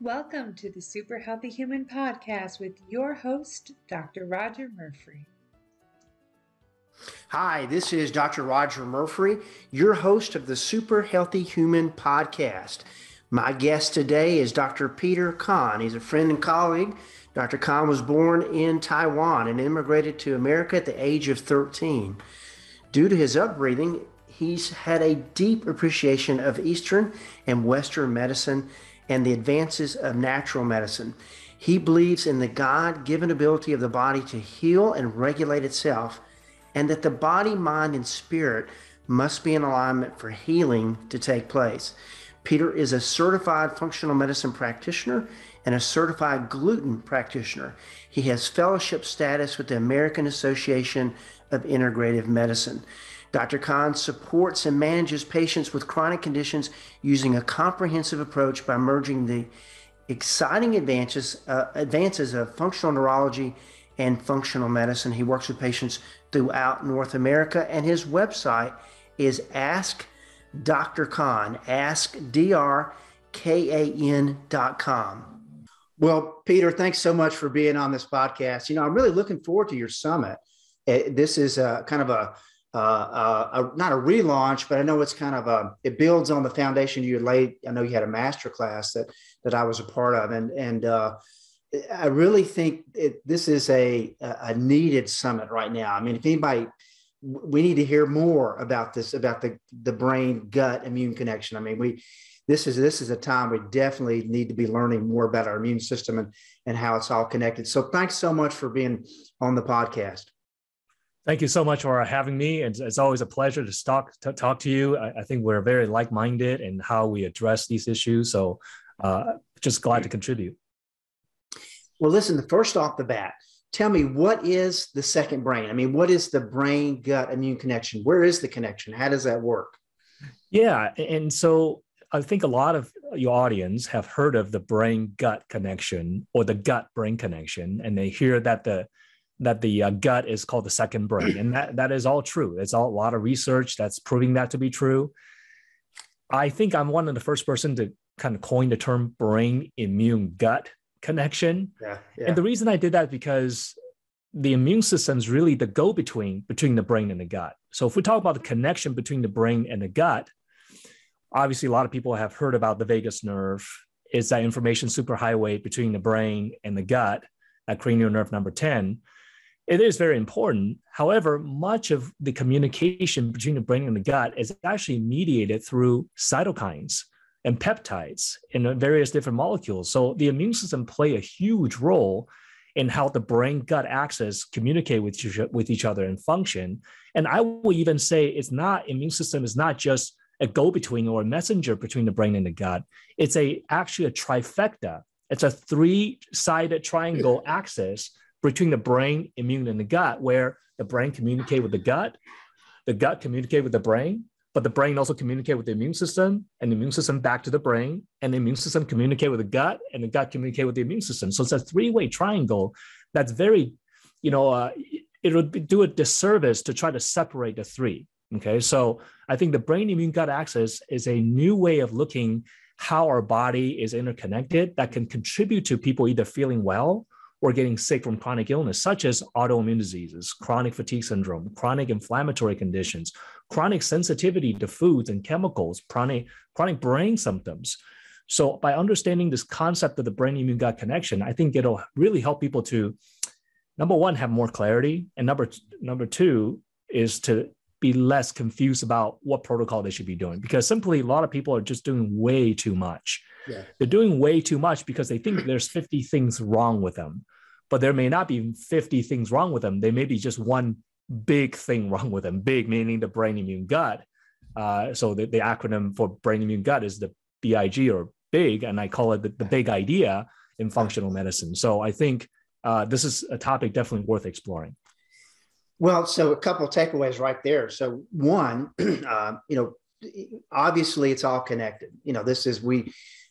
Welcome to the Super Healthy Human Podcast with your host, Dr. Roger Murphy. Hi, this is Dr. Roger Murphy, your host of the Super Healthy Human Podcast. My guest today is Dr. Peter Kahn. He's a friend and colleague. Dr. Kahn was born in Taiwan and immigrated to America at the age of 13. Due to his upbringing, he's had a deep appreciation of Eastern and Western medicine and the advances of natural medicine. He believes in the God-given ability of the body to heal and regulate itself, and that the body, mind, and spirit must be in alignment for healing to take place. Peter is a certified functional medicine practitioner and a certified gluten practitioner. He has fellowship status with the American Association of Integrative Medicine. Dr. Kahn supports and manages patients with chronic conditions using a comprehensive approach by merging the exciting advances of functional neurology and functional medicine. He works with patients throughout North America, and his website is Ask Dr. Kahn, AskDrKan.com. Well, Peter, thanks so much for being on this podcast. I'm really looking forward to your summit. This is kind of a not a relaunch, but I know it's kind of it builds on the foundation you had laid. I know you had a master class that I was a part of, and I really think this is a needed summit right now. I mean, if anybody, we need to hear more about this, about the brain gut immune connection. I mean, this is a time we definitely need to be learning more about our immune system and how it's all connected. So thanks so much for being on the podcast. Thank you so much for having me. It's always a pleasure to talk to you. I think we're very like-minded in how we address these issues. So just glad to contribute. Well, listen, first off the bat, tell me, what is the second brain? I mean, what is the brain-gut immune connection? Where is the connection? How does that work? Yeah. And so I think a lot of your audience have heard of the brain-gut connection or the gut-brain connection, and they hear that the gut is called the second brain. And that is all true. It's a lot of research that's proving that to be true. I think I'm one of the first person to kind of coin the term brain immune gut connection. Yeah. And the reason I did that because the immune system is really the go-between between the brain and the gut. So if we talk about the connection between the brain and the gut, obviously a lot of people have heard about the vagus nerve. It's that information superhighway between the brain and the gut at cranial nerve number 10. It is very important. However, much of the communication between the brain and the gut is actually mediated through cytokines and peptides in various different molecules. So the immune system play a huge role in how the brain-gut axis communicate with each other and function. And I will even say immune system is not just a go-between or a messenger between the brain and the gut. It's actually a trifecta. It's a three-sided triangle axis between the brain, immune, and the gut, where the brain communicate with the gut communicate with the brain, but the brain also communicate with the immune system, and the immune system back to the brain, and the immune system communicate with the gut, and the gut communicate with the immune system. So it's a three-way triangle that's very, it would do a disservice to try to separate the three. Okay, so I think the brain immune gut axis is a new way of looking how our body is interconnected that can contribute to people either feeling well or getting sick from chronic illness, such as autoimmune diseases, chronic fatigue syndrome, chronic inflammatory conditions, chronic sensitivity to foods and chemicals, chronic brain symptoms. So by understanding this concept of the brain immune gut connection, I think it'll really help people to, number one, have more clarity. And number two is to be less confused about what protocol they should be doing, because simply a lot of people are just doing way too much. Yeah. They're doing way too much because they think there's 50 things wrong with them, but there may not be 50 things wrong with them. They may be just one big thing wrong with them, big meaning the brain immune gut. So the acronym for brain immune gut is the BIG, or big, and I call it the big idea in functional medicine. So I think this is a topic definitely worth exploring. Well, so a couple of takeaways right there. So one, obviously it's all connected.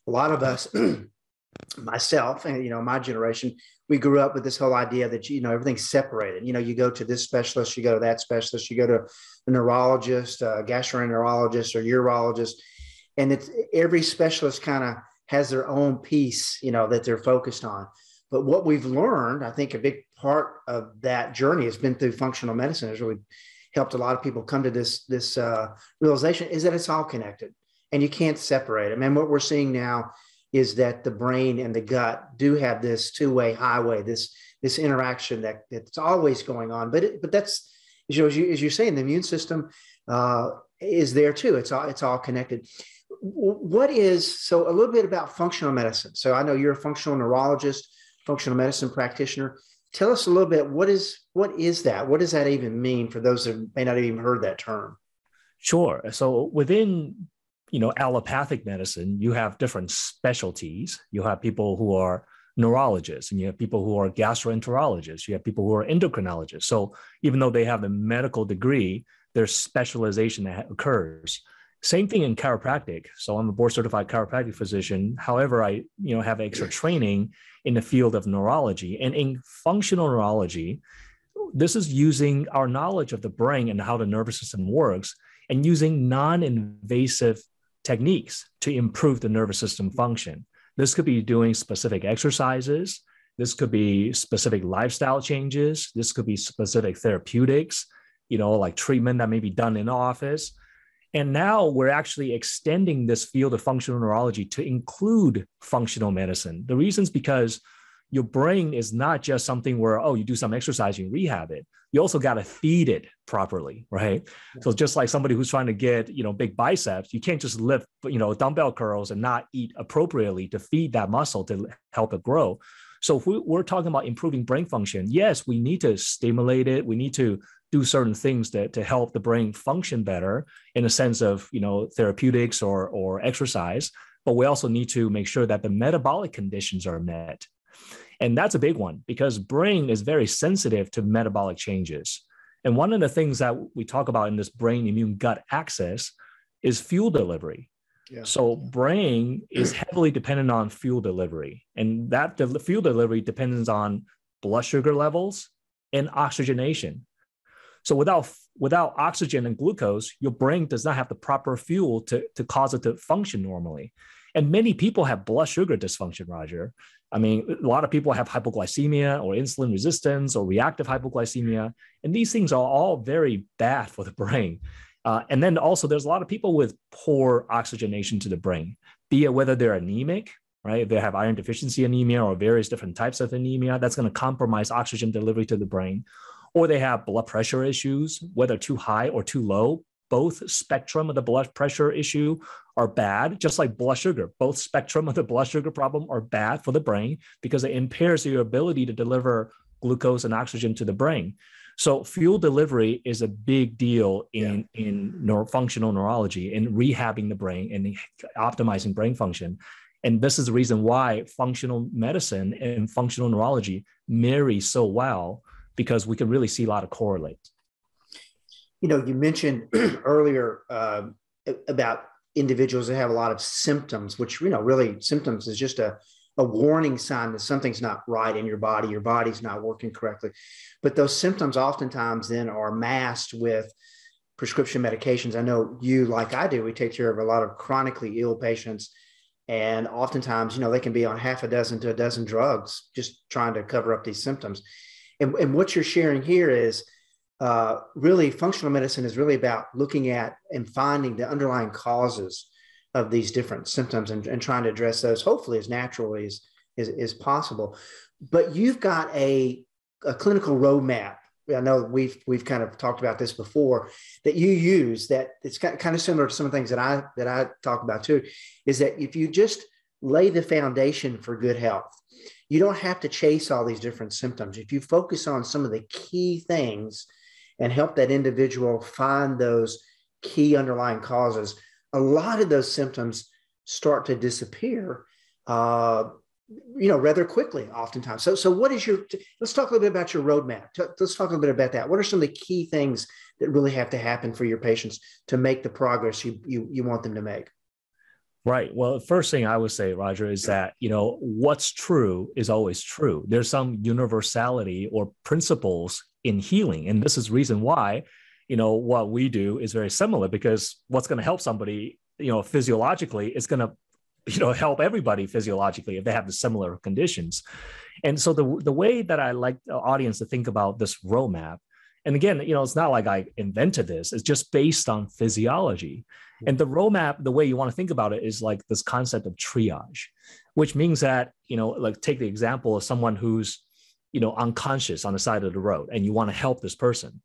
A lot of us, myself and, my generation, we grew up with this whole idea that, everything's separated. You go to this specialist, you go to that specialist, you go to a neurologist, a gastroenterologist or urologist, and it's every specialist kind of has their own piece, that they're focused on. But what we've learned, I think a big part of that journey has been through functional medicine. Has really helped a lot of people come to this realization, is that it's all connected and you can't separate them. And what we're seeing now is that the brain and the gut do have this two-way highway, this interaction that's always going on. But that's, as you say, the immune system is there too. It's all connected. So a little bit about functional medicine. So I know you're a functional neurologist, functional medicine practitioner. Tell us a little bit, what is that? What does that even mean for those that may not have even heard that term? Sure. So within, allopathic medicine, you have different specialties. You have people who are neurologists, and you have people who are gastroenterologists. You have people who are endocrinologists. So even though they have a medical degree, there's specialization that occurs. Same thing in chiropractic. So I'm a board certified chiropractic physician. However, I have extra training in the field of neurology. And in functional neurology, this is using our knowledge of the brain and how the nervous system works, and using non-invasive techniques to improve the nervous system function. This could be doing specific exercises. This could be specific lifestyle changes. This could be specific therapeutics, like treatment that may be done in the office. And now we're actually extending this field of functional neurology to include functional medicine. The reason is because your brain is not just something where, you do some exercise, you rehab it. You also got to feed it properly, right? Yeah. So just like somebody who's trying to get, big biceps, you can't just lift, dumbbell curls and not eat appropriately to feed that muscle to help it grow. So if we're talking about improving brain function, yes, we need to stimulate it. We need to do certain things to help the brain function better in a sense of, therapeutics or exercise, but we also need to make sure that the metabolic conditions are met. And that's a big one because brain is very sensitive to metabolic changes. And one of the things that we talk about in this brain immune gut axis is fuel delivery. Yeah. So brain is heavily dependent on fuel delivery, and that fuel delivery depends on blood sugar levels and oxygenation. So without oxygen and glucose, your brain does not have the proper fuel to cause it to function normally. And many people have blood sugar dysfunction, Roger. I mean, a lot of people have hypoglycemia or insulin resistance or reactive hypoglycemia. And these things are all very bad for the brain. And then also there's a lot of people with poor oxygenation to the brain, be it whether they're anemic, right? If they have iron deficiency anemia or various different types of anemia, that's going to compromise oxygen delivery to the brain. Or they have blood pressure issues, whether too high or too low. Both spectrum of the blood pressure issue are bad, just like blood sugar. Both spectrum of the blood sugar problem are bad for the brain because it impairs your ability to deliver glucose and oxygen to the brain. So fuel delivery is a big deal in functional neurology, in rehabbing the brain and optimizing brain function. And this is the reason why functional medicine and functional neurology marry so well, because we can really see a lot of correlates. You mentioned earlier about individuals that have a lot of symptoms, which, really symptoms is just a warning sign that something's not right in your body. Your body's not working correctly. But those symptoms oftentimes then are masked with prescription medications. I know you, like I do, we take care of a lot of chronically ill patients. And oftentimes, they can be on half a dozen to a dozen drugs, just trying to cover up these symptoms. And what you're sharing here is really functional medicine is really about looking at and finding the underlying causes of these different symptoms and trying to address those hopefully as naturally as possible. But you've got a clinical roadmap. I know we've kind of talked about this before, that you use, that it's kind of similar to some of the things that I talk about too, is that if you just lay the foundation for good health, you don't have to chase all these different symptoms. If you focus on some of the key things and help that individual find those key underlying causes, a lot of those symptoms start to disappear, rather quickly oftentimes. So what is let's talk a little bit about your roadmap. Let's talk a little bit about that. What are some of the key things that really have to happen for your patients to make the progress you want them to make? Right. Well, the first thing I would say, Roger, is that, what's true is always true. There's some universality or principles in healing. And this is the reason why, what we do is very similar, because what's going to help somebody, physiologically is going to help everybody physiologically if they have the similar conditions. And so the way that I like the audience to think about this roadmap, and again, it's not like I invented this, it's just based on physiology. And the roadmap, the way you want to think about it is like this concept of triage, which means that, like take the example of someone who's, unconscious on the side of the road and you want to help this person.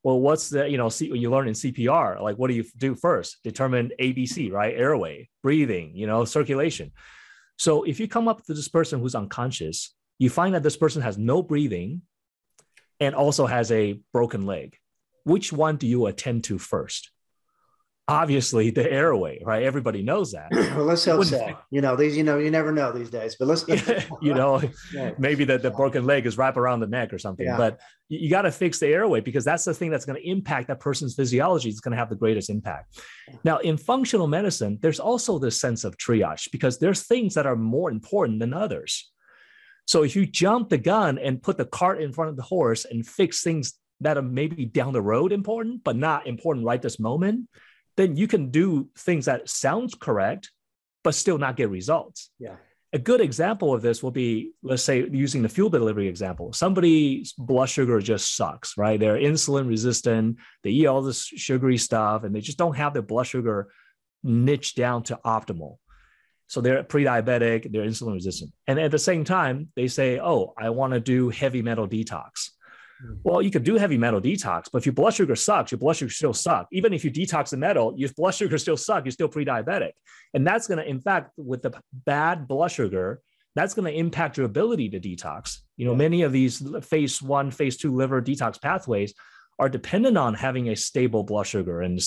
Well, what's the, you learn in CPR, like what do you do first? Determine ABC, right? Airway, breathing, circulation. So if you come up to this person who's unconscious, you find that this person has no breathing and also has a broken leg. Which one do you attend to first? Obviously the airway, right? Everybody knows that. Well, let's hope so. You never know these days, but let's, maybe the broken leg is wrapped around the neck or something, but you got to fix the airway because that's the thing that's going to impact that person's physiology. It's going to have the greatest impact. Now, in functional medicine, there's also this sense of triage because there's things that are more important than others. So if you jump the gun and put the cart in front of the horse and fix things that are maybe down the road important, but not important right this moment, then you can do things that sounds correct, but still not get results. Yeah. A good example of this will be, let's say, using the fuel delivery example. Somebody's blood sugar just sucks, right? They're insulin resistant. They eat all this sugary stuff, and they just don't have their blood sugar niched down to optimal. So they're pre-diabetic, they're insulin resistant. And at the same time, they say, oh, I want to do heavy metal detox. Well, you could do heavy metal detox, but if your blood sugar sucks, your blood sugar still sucks. Even if you detox the metal, your blood sugar still sucks. You're still pre-diabetic. And that's going to, in fact, with the bad blood sugar, that's going to impact your ability to detox. Many of these phase 1, phase 2 liver detox pathways are dependent on having a stable blood sugar and,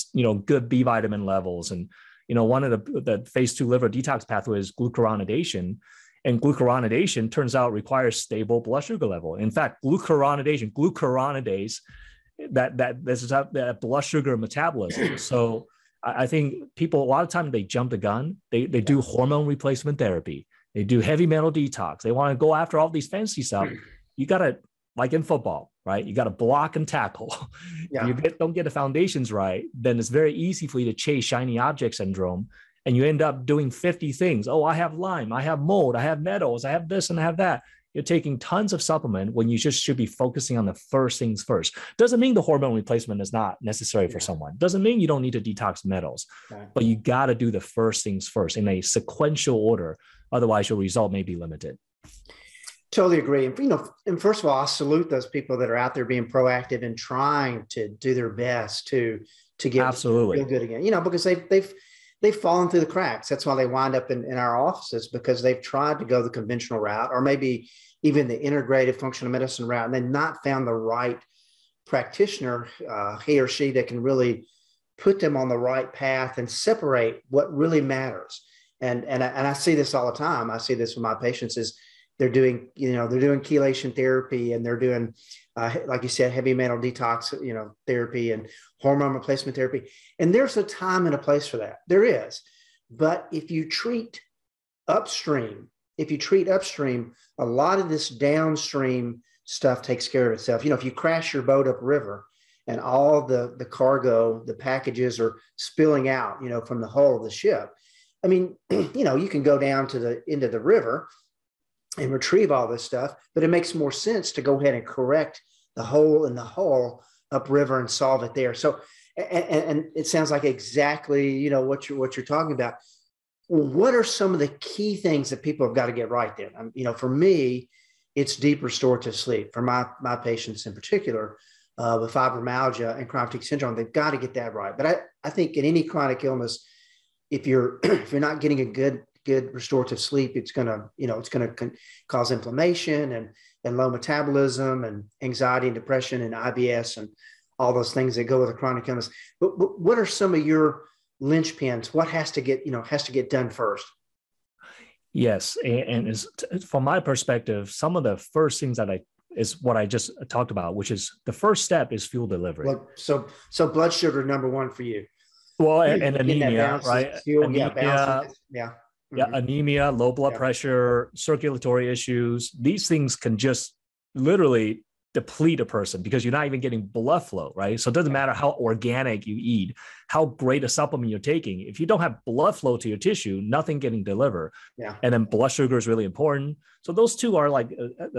good B vitamin levels. And, one of the phase 2 liver detox pathways is glucuronidation. And glucuronidation turns out requires stable blood sugar level. In fact, glucuronidase, that blood sugar metabolism. So I think people, a lot of times they jump the gun. They do hormone replacement therapy. They do heavy metal detox. They want to go after all these fancy stuff. You got to, like in football, right? You got to block and tackle. Yeah. You don't get the foundations right, then it's very easy for you to chase shiny object syndrome. And you end up doing 50 things. Oh, I have Lyme, I have mold, I have metals, I have this and I have that. You're taking tons of supplement when you just should be focusing on the first things first. Doesn't mean the hormone replacement is not necessary for someone. Doesn't mean you don't need to detox metals, but you got to do the first things first in a sequential order. Otherwise, your result may be limited. Totally agree. And first of all, I salute those people that are out there being proactive and trying to do their best to get absolutely feel good again. Because they've fallen through the cracks. That's why they wind up in our offices, because they've tried to go the conventional route or maybe even the integrative functional medicine route, and they've not found the right practitioner, he or she, that can really put them on the right path and separate what really matters. And I see this all the time. I see this with my patients is they're doing chelation therapy, and they're doing, like you said, heavy metal detox, therapy and hormone replacement therapy. And there's a time and a place for that. There is. But if you treat upstream, a lot of this downstream stuff takes care of itself. If you crash your boat upriver and all the cargo, the packages are spilling out, from the hull of the ship. I mean, you can go down to the end of the river and retrieve all this stuff, but it makes more sense to go ahead and correct the hole in the hull upriver and solve it there. So, and it sounds like exactly, what you're talking about. What are some of the key things that people have got to get right then? For me, it's deep restorative sleep. For my patients in particular, with fibromyalgia and chronic fatigue syndrome, they've got to get that right. But I think in any chronic illness, if you're not getting a good restorative sleep, it's gonna cause inflammation and low metabolism and anxiety and depression and IBS and all those things that go with a chronic illness. But what are some of your linchpins? What has to get done first? Yes, and from my perspective, some of the first things that is what I just talked about, which is the first step is fuel delivery. Well, so blood sugar number one for you. Well, and anemia, right? Fuel, anemia, Mm-hmm. Anemia, low blood pressure, circulatory issues. These things can just literally deplete a person because you're not even getting blood flow, right? So it doesn't matter how organic you eat, how great a supplement you're taking. If you don't have blood flow to your tissue, nothing getting delivered. Yeah. And then blood sugar is really important. So those two are like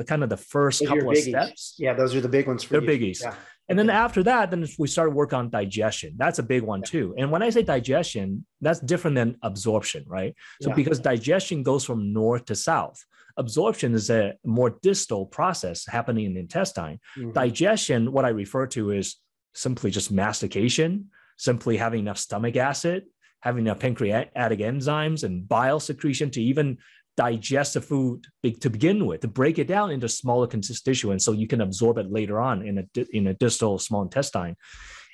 kind of the first couple of steps. Yeah, those are the big ones for They're you. biggies. Yeah. And then after that, then we start work on digestion. That's a big one too. And when I say digestion, that's different than absorption, right? So because digestion goes from north to south, absorption is a more distal process happening in the intestine. Digestion, what I refer to is simply just mastication, simply having enough stomach acid, having enough pancreatic enzymes and bile secretion to even digest the food to begin with, to break it down into smaller constituents so you can absorb it later on in a distal small intestine.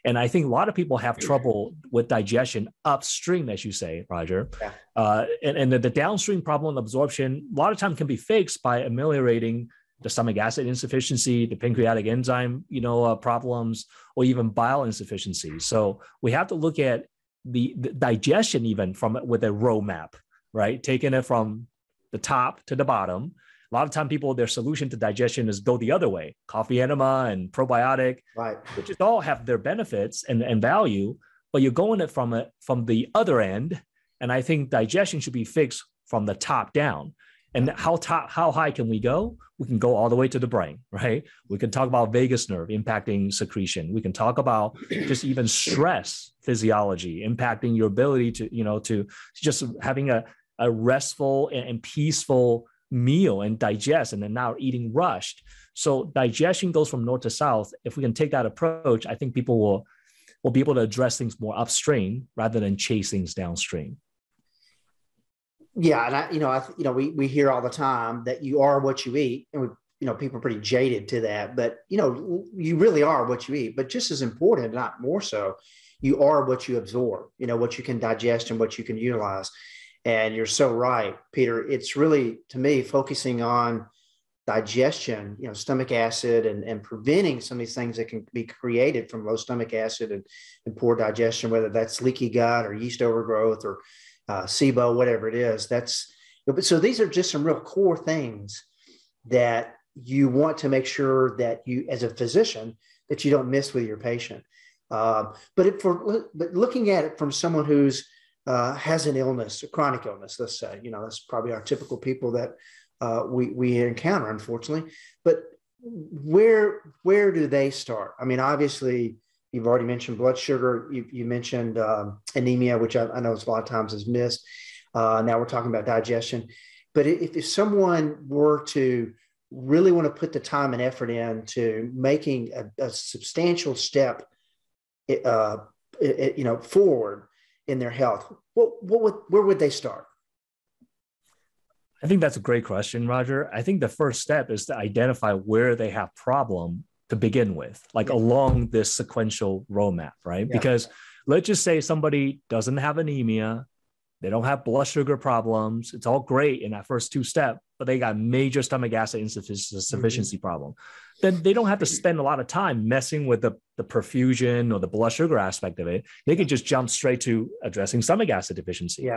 And I think a lot of people have trouble with digestion upstream, as you say, Roger. And the downstream problem of absorption, a lot of time can be fixed by ameliorating the stomach acid insufficiency, the pancreatic enzyme, problems, or even bile insufficiency. So we have to look at the digestion even with a roadmap, right? Taking it from the top to the bottom. A lot of time people, their solution to digestion is go the other way, coffee enema and probiotic, which all have their benefits and value, but you're going it from the other end. And I think digestion should be fixed from the top down. And how high can we go? We can go all the way to the brain, right? We can talk about vagus nerve impacting secretion. We can talk about just even stress physiology impacting your ability to just having a restful and peaceful meal and digest, and then now eating rushed. So digestion goes from north to south. If we can take that approach, I think people will be able to address things more upstream rather than chase things downstream. Yeah, and we hear all the time that you are what you eat, and people are pretty jaded to that. But you really are what you eat. But just as important, not more so, you are what you absorb. What you can digest and what you can utilize. And you're so right, Peter. It's really, to me, focusing on digestion, stomach acid and preventing some of these things that can be created from low stomach acid and poor digestion, whether that's leaky gut or yeast overgrowth or SIBO, whatever it is. So these are just some real core things that you want to make sure that you, as a physician, that you don't miss with your patient. But looking at it from someone who's has an illness, a chronic illness, let's say, that's probably our typical people that we encounter, unfortunately. But where do they start? I mean, obviously, you've already mentioned blood sugar. You mentioned anemia, which I know a lot of times is missed. Now we're talking about digestion. But if someone were to really want to put the time and effort into making a substantial step, forward in their health, where would they start? I think that's a great question, Roger. I think the first step is to identify where they have problem to begin with, along this sequential roadmap, right? Because let's just say somebody doesn't have anemia, they don't have blood sugar problems. It's all great in that first two steps, but they got major stomach acid insufficiency problem. Then they don't have to spend a lot of time messing with the perfusion or the blood sugar aspect of it. They could just jump straight to addressing stomach acid deficiency.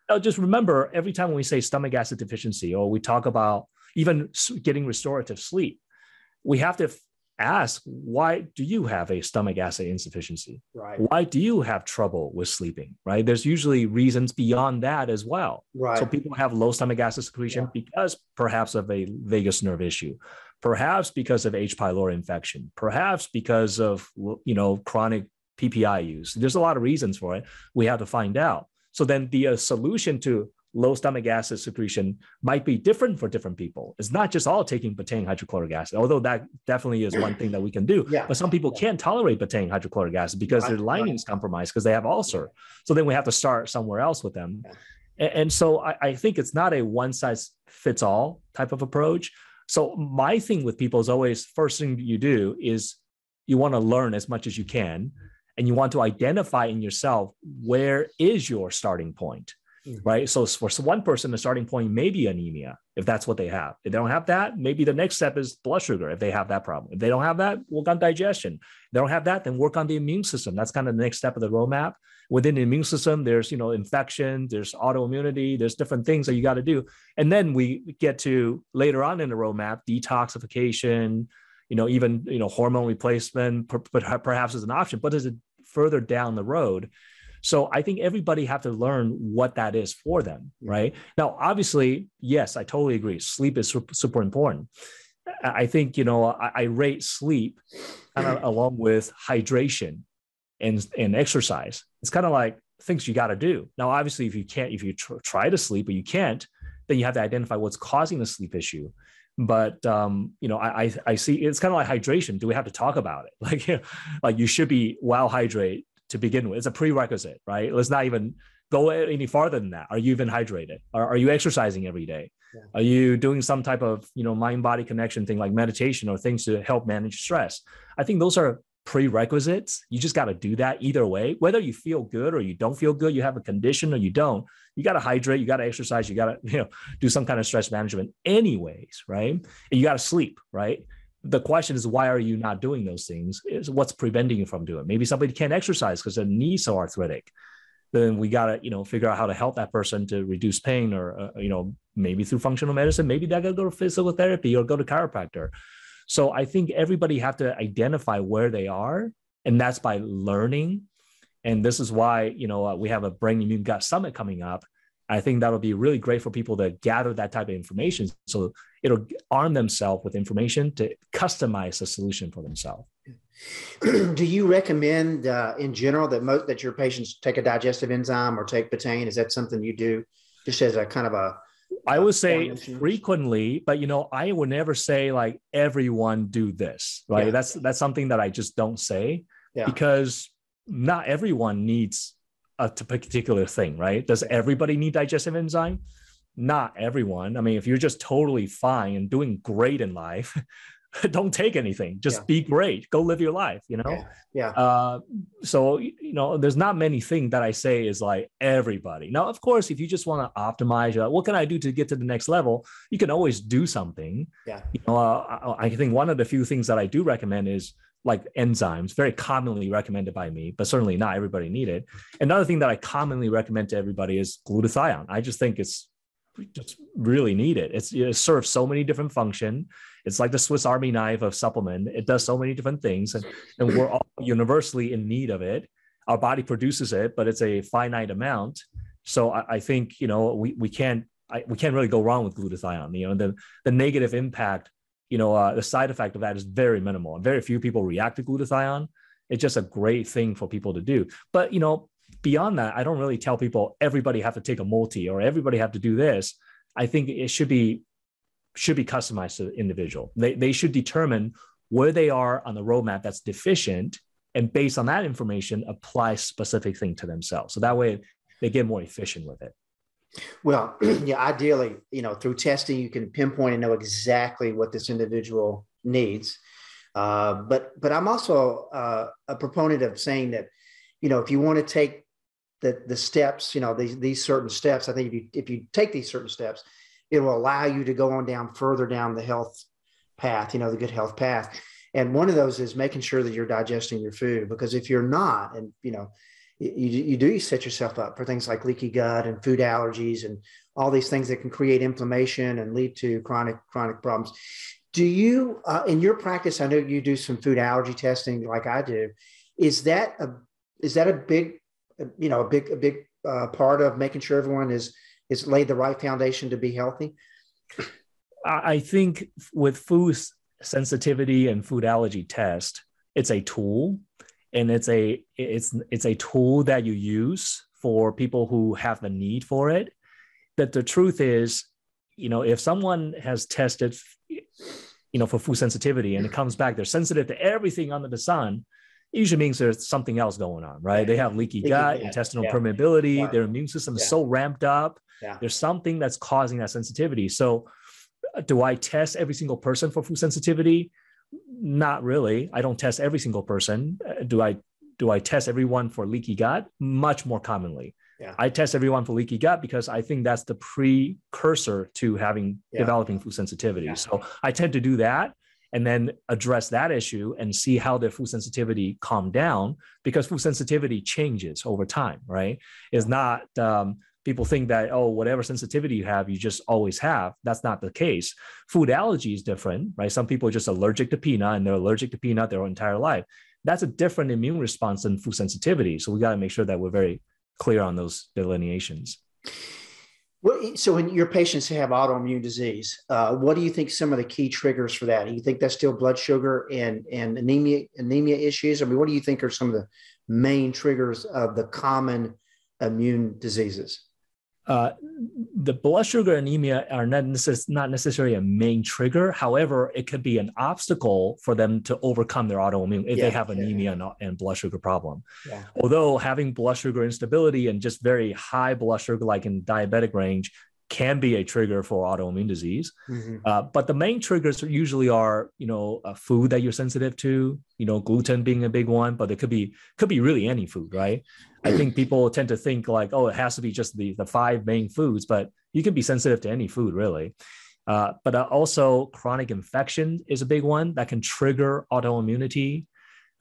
Now, just remember, every time we say stomach acid deficiency, or we talk about even getting restorative sleep, we have to ask, why do you have a stomach acid insufficiency? Why do you have trouble with sleeping? Right? There's usually reasons beyond that as well. So people have low stomach acid secretion because perhaps of a vagus nerve issue, perhaps because of H. pylori infection, perhaps because of chronic PPI use. There's a lot of reasons for it. We have to find out. So then the solution to low stomach acid secretion might be different for different people. It's not just all taking betaine hydrochloric acid, although that definitely is one thing that we can do. But some people can't tolerate betaine hydrochloric acid because their lining is compromised because they have ulcer. So then we have to start somewhere else with them. And so I think it's not a one size fits all type of approach. So my thing with people is always, first thing you do is you want to learn as much as you can, and you want to identify in yourself, where is your starting point? Right. So for one person, the starting point may be anemia, if that's what they have. If they don't have that, maybe the next step is blood sugar, if they have that problem. If they don't have that, work on digestion. If they don't have that, then work on the immune system. That's kind of the next step of the roadmap. Within the immune system, there's, infection, there's autoimmunity, there's different things that you got to do. And then we get to later on in the roadmap, detoxification, even, hormone replacement, perhaps is an option, but is it further down the road? So I think everybody have to learn what that is for them, right? Now, obviously, yes, I totally agree. Sleep is super important. I think, I rate sleep kind of along with hydration and exercise. It's kind of like things you got to do. Now, obviously, if you try to sleep, but you can't, then you have to identify what's causing the sleep issue. But, I see it's kind of like hydration. Do we have to talk about it? Like you should be well hydrated to begin with. It's a prerequisite, right? Let's not even go any farther than that. Are you even hydrated? Are you exercising every day? Yeah. Are you doing some type of, mind-body connection thing like meditation or things to help manage stress? I think those are prerequisites. You just got to do that either way, whether you feel good or you don't feel good, you have a condition or you don't, you got to hydrate, you got to exercise, you got to, do some kind of stress management anyways, right? And you got to sleep, right? The question is, why are you not doing those things? Is what's preventing you from doing it? Maybe somebody can't exercise because their knees are arthritic. Then we got to, figure out how to help that person to reduce pain or, maybe through functional medicine, maybe they got to go to physical therapy or go to chiropractor. So I think everybody have to identify where they are, and that's by learning. And this is why, we have a Brain Immune Gut Summit coming up. I think that'll be really great for people to gather that type of information. So it'll arm themselves with information to customize a solution for themselves. Do you recommend in general that your patients take a digestive enzyme or take betaine? Is that something you do just as a kind of a... I would say frequently, but I would never say like everyone do this, right? Yeah. That's something that I just don't say because not everyone needs a particular thing, right? Does everybody need digestive enzyme? Not everyone. I mean, if you're just totally fine and doing great in life, don't take anything. Just be great. Go live your life, So, there's not many things that I say is like everybody. Now, of course, if you just want to optimize, what can I do to get to the next level? You can always do something. Yeah. I think one of the few things that I do recommend is like enzymes, very commonly recommended by me, but certainly not everybody need it. Another thing that I commonly recommend to everybody is glutathione. I just think it's just really needed. It serves so many different functions. It's like the Swiss Army knife of supplement. It does so many different things, and we're all universally in need of it. Our body produces it, but it's a finite amount. So I think we can't really go wrong with glutathione. The negative impact, the side effect of that is very minimal, and very few people react to glutathione. It's just a great thing for people to do. But beyond that, I don't really tell people everybody have to take a multi or everybody have to do this. I think it should be customized to the individual. They should determine where they are on the roadmap that's deficient, and based on that information, apply specific thing to themselves. So that way they get more efficient with it. Well, ideally, through testing, you can pinpoint and know exactly what this individual needs. But I'm also a proponent of saying that, if you want to take the steps, these certain steps, I think if you take these certain steps, it will allow you to go on down further down the health path, the good health path. And one of those is making sure that you're digesting your food, because if you're not, and, you do set yourself up for things like leaky gut and food allergies and all these things that can create inflammation and lead to chronic problems. Do you, in your practice, I know you do some food allergy testing like I do. Is that a big part of making sure everyone is laid the right foundation to be healthy? I think with food sensitivity and food allergy test, it's a tool, and it's a tool that you use for people who have the need for it. But the truth is, if someone has tested, for food sensitivity and it comes back, they're sensitive to everything under the sun, it usually means there's something else going on, right? They have leaky gut, intestinal permeability, their immune system is so ramped up. There's something that's causing that sensitivity. So do I test every single person for food sensitivity? Not really. I don't test every single person. Do I test everyone for leaky gut? Much more commonly. I test everyone for leaky gut because I think that's the precursor to developing food sensitivity. So I tend to do that and then address that issue and see how their food sensitivity calm down, because food sensitivity changes over time, right? It's not people think that, oh, whatever sensitivity you have, you just always have. That's not the case. Food allergy is different, right? Some people are just allergic to peanut and they're allergic to peanut their entire life. That's a different immune response than food sensitivity. So we got to make sure that we're very clear on those delineations. Well, so in your patients who have autoimmune disease, what do you think some of the key triggers for that? Do you think that's still blood sugar and anemia issues? I mean, what do you think are some of the main triggers of the common immune diseases? The blood sugar anemia are not necessarily a main trigger. However, it could be an obstacle for them to overcome their autoimmune if they have anemia and blood sugar problem. Yeah. Although having blood sugar instability and just very high blood sugar, like in diabetic range, can be a trigger for autoimmune disease. Mm-hmm. But the main triggers usually are, food that you're sensitive to, gluten being a big one, but it could be really any food, right? I think people tend to think like, oh, it has to be just the 5 main foods, but you can be sensitive to any food really. But also chronic infection is a big one that can trigger autoimmunity.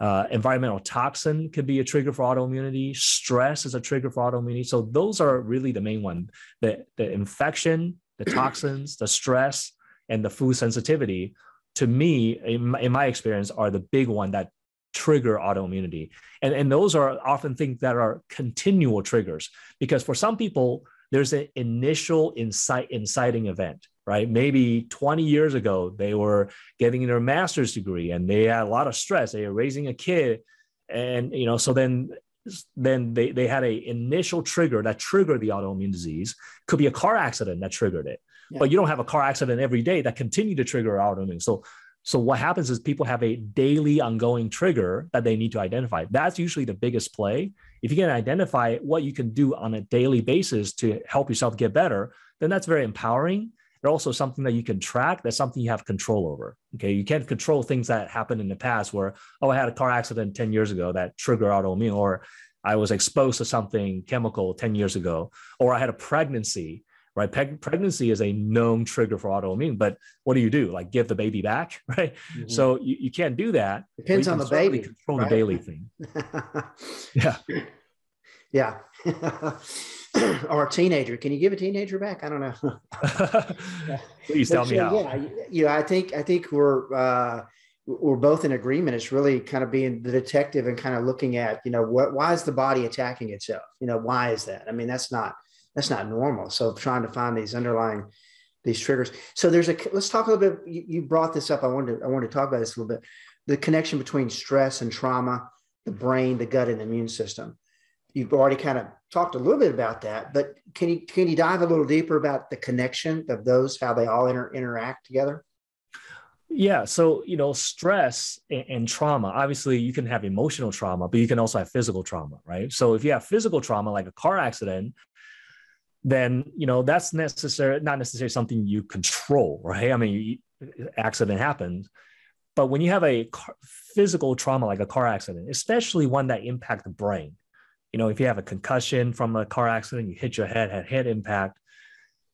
Environmental toxin could be a trigger for autoimmunity. Stress is a trigger for autoimmunity. So those are really the main one. The infection, the toxins, the stress, and the food sensitivity, to me, in my experience, are the big one that trigger autoimmunity. And those are often things that are continual triggers, because for some people, there's an initial inciting event, right? Maybe 20 years ago, they were getting their master's degree and they had a lot of stress. They were raising a kid. And, so then they had an initial trigger that triggered the autoimmune disease. Could be a car accident that triggered it. Yeah. But you don't have a car accident every day that continue to trigger autoimmune. So what happens is people have a daily ongoing trigger that they need to identify. That's usually the biggest play. If you can identify what you can do on a daily basis to help yourself get better, then that's very empowering. And also something that you can track. That's something you have control over. Okay, you can't control things that happened in the past where, oh, I had a car accident 10 years ago that triggered autoimmune, or I was exposed to something chemical 10 years ago, or I had a pregnancy. Right, pregnancy is a known trigger for autoimmune, but what do? Like give the baby back, right? Mm-hmm. So you can't do that. Depends on the baby. Control the daily thing. Yeah. Yeah. Or a teenager. Can you give a teenager back? I don't know. Please tell me how. Yeah, I think we're both in agreement. It's really kind of being the detective and kind of looking at, why is the body attacking itself? Why is that? I mean, that's not normal. So trying to find these triggers. So let's talk a little bit. You brought this up. I wanted to talk about this a little bit. The connection between stress and trauma, the brain, the gut, and the immune system. You've already kind of talked a little bit about that, but can you dive a little deeper about the connection of those, how they all interact together? Yeah. So, stress and trauma, obviously you can have emotional trauma, but you can also have physical trauma, right? So if you have physical trauma, like a car accident, then, that's not necessarily something you control, right? I mean, accident happens. But when you have a physical trauma, like a car accident, especially one that impacts the brain, if you have a concussion from a car accident, you hit your head, had head impact,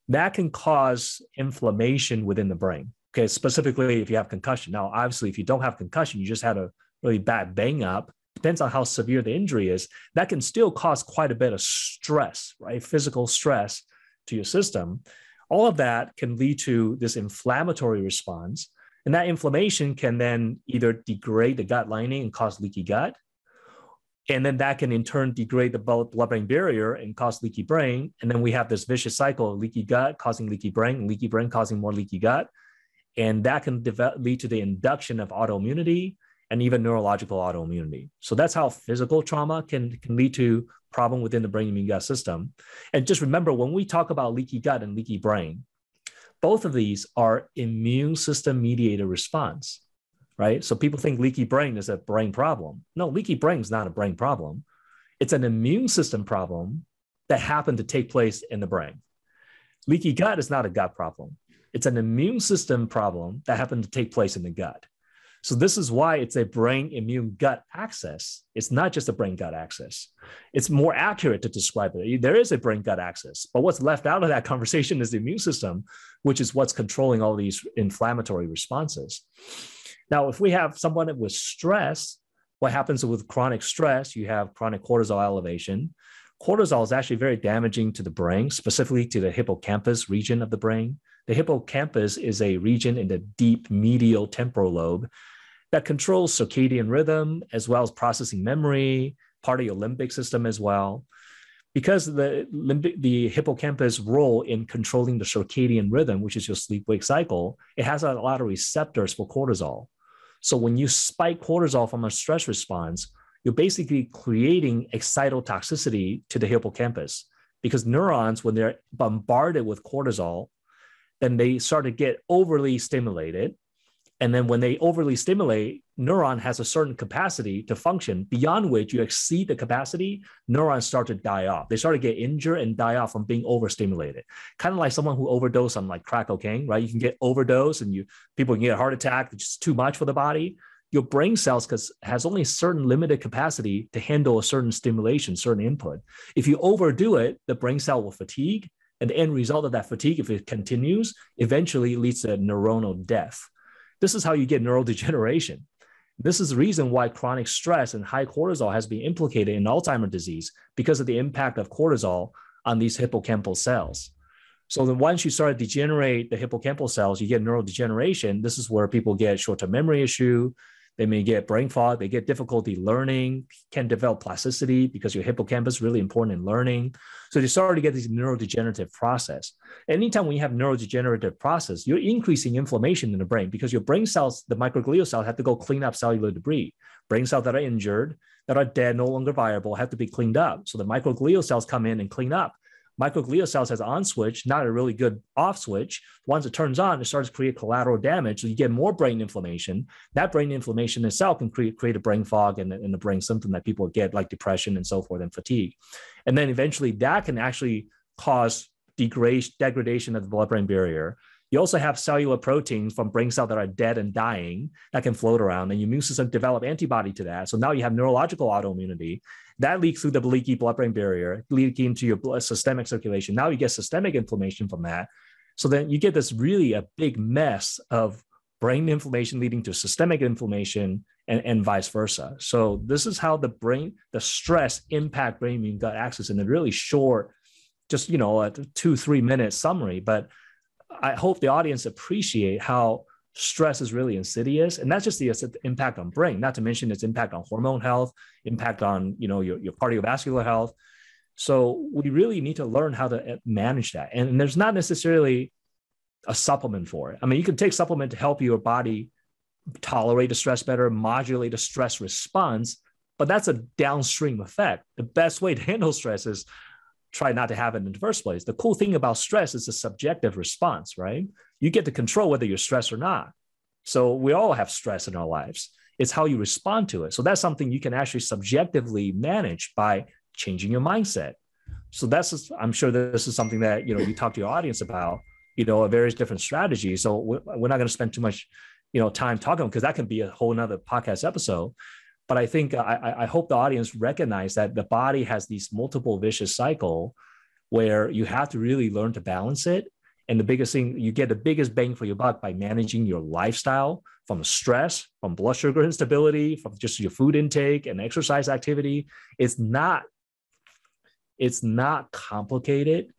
that can cause inflammation within the brain. Okay, specifically if you have concussion. Now, obviously, if you don't have concussion, you just had a really bad bang up, depends on how severe the injury is, that can still cause quite a bit of stress, right? Physical stress to your system. All of that can lead to this inflammatory response. And that inflammation can then either degrade the gut lining and cause leaky gut. And then that can in turn degrade the blood-brain barrier and cause leaky brain. And then we have this vicious cycle of leaky gut causing leaky brain causing more leaky gut. And that can lead to the induction of autoimmunity and even neurological autoimmunity. So that's how physical trauma can lead to problem within the brain immune gut system. And just remember, when we talk about leaky gut and leaky brain, both of these are immune system mediated response, right? So people think leaky brain is a brain problem. No, leaky brain is not a brain problem. It's an immune system problem that happened to take place in the brain. Leaky gut is not a gut problem. It's an immune system problem that happened to take place in the gut. So this is why it's a brain immune gut axis. It's not just a brain gut axis. It's more accurate to describe it. There is a brain gut axis, but what's left out of that conversation is the immune system, which is what's controlling all these inflammatory responses. Now, if we have someone with stress, what happens with chronic stress? You have chronic cortisol elevation. cortisol is actually very damaging to the brain, specifically to the hippocampus region of the brain. The hippocampus is a region in the deep medial temporal lobe that controls circadian rhythm, as well as processing memory, part of your limbic system as well. Because the hippocampus' role in controlling the circadian rhythm, which is your sleep-wake cycle, it has a lot of receptors for cortisol. So when you spike cortisol from a stress response, you're basically creating excitotoxicity to the hippocampus, because neurons, when they're bombarded with cortisol, then they start to get overly stimulated. And then when they overly stimulate, neuron has a certain capacity to function beyond which you exceed the capacity, neurons start to die off. They start to get injured and die off from being overstimulated. Kind of like someone who overdosed on like crack cocaine, right? You can get overdose and people can get a heart attack, which is too much for the body. Your brain cells has only a certain limited capacity to handle a certain stimulation, certain input. If you overdo it, the brain cell will fatigue. And the end result of that fatigue, if it continues, eventually leads to neuronal death. This is how you get neurodegeneration. This is the reason why chronic stress and high cortisol has been implicated in Alzheimer's disease, because of the impact of cortisol on these hippocampal cells. So then once you start to degenerate the hippocampal cells, you get neurodegeneration. This is where people get short-term memory issue. They may get brain fog. They get difficulty learning, can develop plasticity because your hippocampus is really important in learning. So you start to get this neurodegenerative process. Anytime when you have neurodegenerative process, you're increasing inflammation in the brain because your brain cells, the microglial cells, have to go clean up cellular debris. Brain cells that are injured, that are dead, no longer viable, have to be cleaned up. So the microglial cells come in and clean up. Microglial cells has an on switch, not a really good off switch. Once it turns on, it starts to create collateral damage. So you get more brain inflammation. That brain inflammation itself can create a brain fog and a brain symptom that people get, like depression and so forth, and fatigue. And then eventually that can actually cause degradation of the blood-brain barrier. You also have cellular proteins from brain cells that are dead and dying that can float around, and your immune system develop antibody to that. So now you have neurological autoimmunity. That leaks through the leaky blood-brain barrier, leaking into your systemic circulation. Now you get systemic inflammation from that. So then you get this really a big mess of brain inflammation leading to systemic inflammation and vice versa. So this is how the stress impact brain immune gut axis in a really short, just, a 2-3 minute summary. But I hope the audience appreciate how stress is really insidious, and that's just the impact on brain, not to mention its impact on hormone health, impact on your cardiovascular health. So we really need to learn how to manage that, and there's not necessarily a supplement for it. I mean, you can take supplement to help your body tolerate the stress better, modulate the stress response, but that's a downstream effect. The best way to handle stress is try not to have it in the first place. The cool thing about stress is a subjective response, right? You get to control whether you're stressed or not. So we all have stress in our lives. It's how you respond to it. So that's something you can actually subjectively manage by changing your mindset. So I'm sure this is something that, you talk to your audience about, various different strategies. So we're not going to spend too much, time talking, because that can be a whole nother podcast episode. But I think I hope the audience recognize that the body has these multiple vicious cycle where you have to really learn to balance it. And the biggest thing, you get the biggest bang for your buck by managing your lifestyle, from stress, from blood sugar instability, from just your food intake and exercise activity. It's not complicated,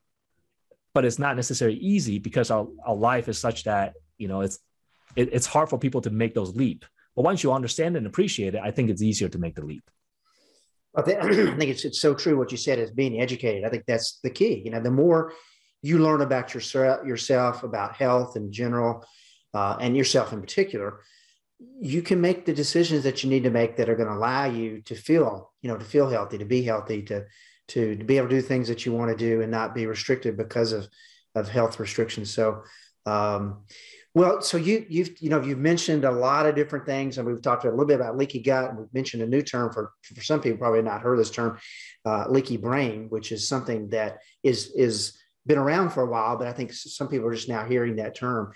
but it's not necessarily easy, because our life is such that, it's hard for people to make those leap. But once you understand and appreciate it, I think it's easier to make the leap. I think it's so true what you said, is being educated. I think that's the key. The more you learn about yourself, about health in general, and yourself in particular, you can make the decisions that you need to make that are going to allow you to feel healthy, to be healthy, to be able to do things that you want to do and not be restricted because of health restrictions. So, so you've mentioned a lot of different things, and we've talked a little bit about leaky gut, and we've mentioned a new term for some people probably not heard this term, leaky brain, which is something that is been around for a while, but I think some people are just now hearing that term.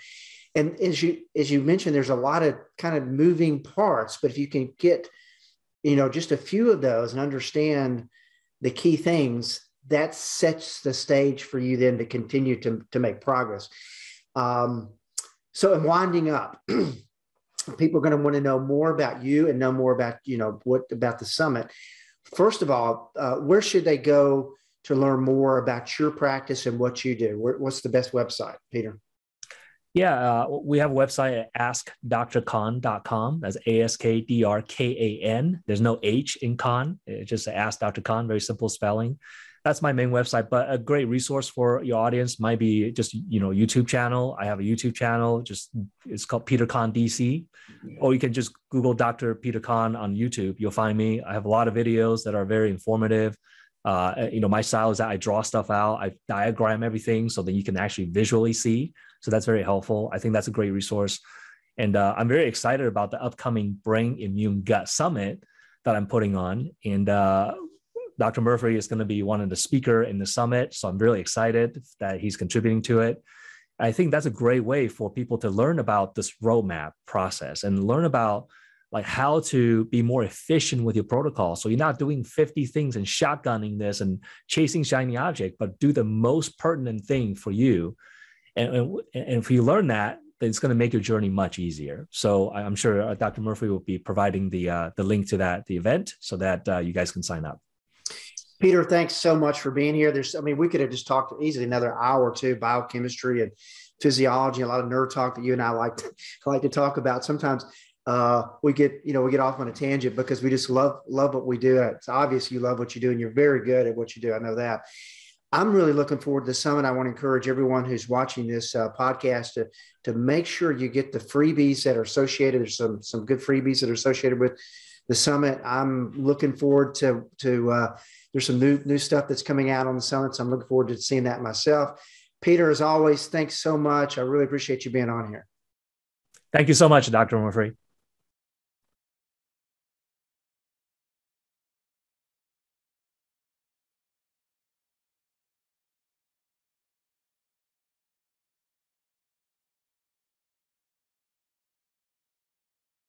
And as you mentioned, there's a lot of kind of moving parts, but if you can get, just a few of those and understand the key things, that sets the stage for you then to continue to make progress. So in winding up, people are going to want to know more about you and know more about, what about the summit. First of all, where should they go to learn more about your practice and what you do? What's the best website, Peter? Yeah, we have a website at askdrkhan.com. That's ASKDRKAN. There's no H in Khan. It's just Ask Dr. Khan, very simple spelling. That's my main website, but a great resource for your audience might be just, YouTube channel. I have a YouTube channel, it's called Peter Khan DC, or you can just Google Dr. Peter Khan on YouTube. You'll find me. I have a lot of videos that are very informative. My style is that I draw stuff out. I diagram everything so that you can actually visually see. So that's very helpful. I think that's a great resource. And I'm very excited about the upcoming Brain Immune Gut Summit that I'm putting on. And Dr. Murphy is going to be one of the speakers in the summit. So I'm really excited that he's contributing to it. I think that's a great way for people to learn about this roadmap process and learn about like how to be more efficient with your protocol. So you're not doing 50 things and shotgunning this and chasing shiny object, but do the most pertinent thing for you. And if you learn that, then it's going to make your journey much easier. So I'm sure Dr. Murphy will be providing the link to the event so that you guys can sign up. Peter, thanks so much for being here. We could have just talked easily another hour or two, biochemistry and physiology, a lot of nerd talk that you and I like to talk about. Sometimes we get off on a tangent because we just love what we do. It's obvious you love what you do and you're very good at what you do. I know that. I'm really looking forward to the summit. I want to encourage everyone who's watching this podcast to make sure you get the freebies that are associated. There's some good freebies that are associated with the summit. I'm looking forward to there's some new stuff that's coming out on the summit. So I'm looking forward to seeing that myself. Peter, as always, thanks so much. I really appreciate you being on here. Thank you so much, Dr. Murphy.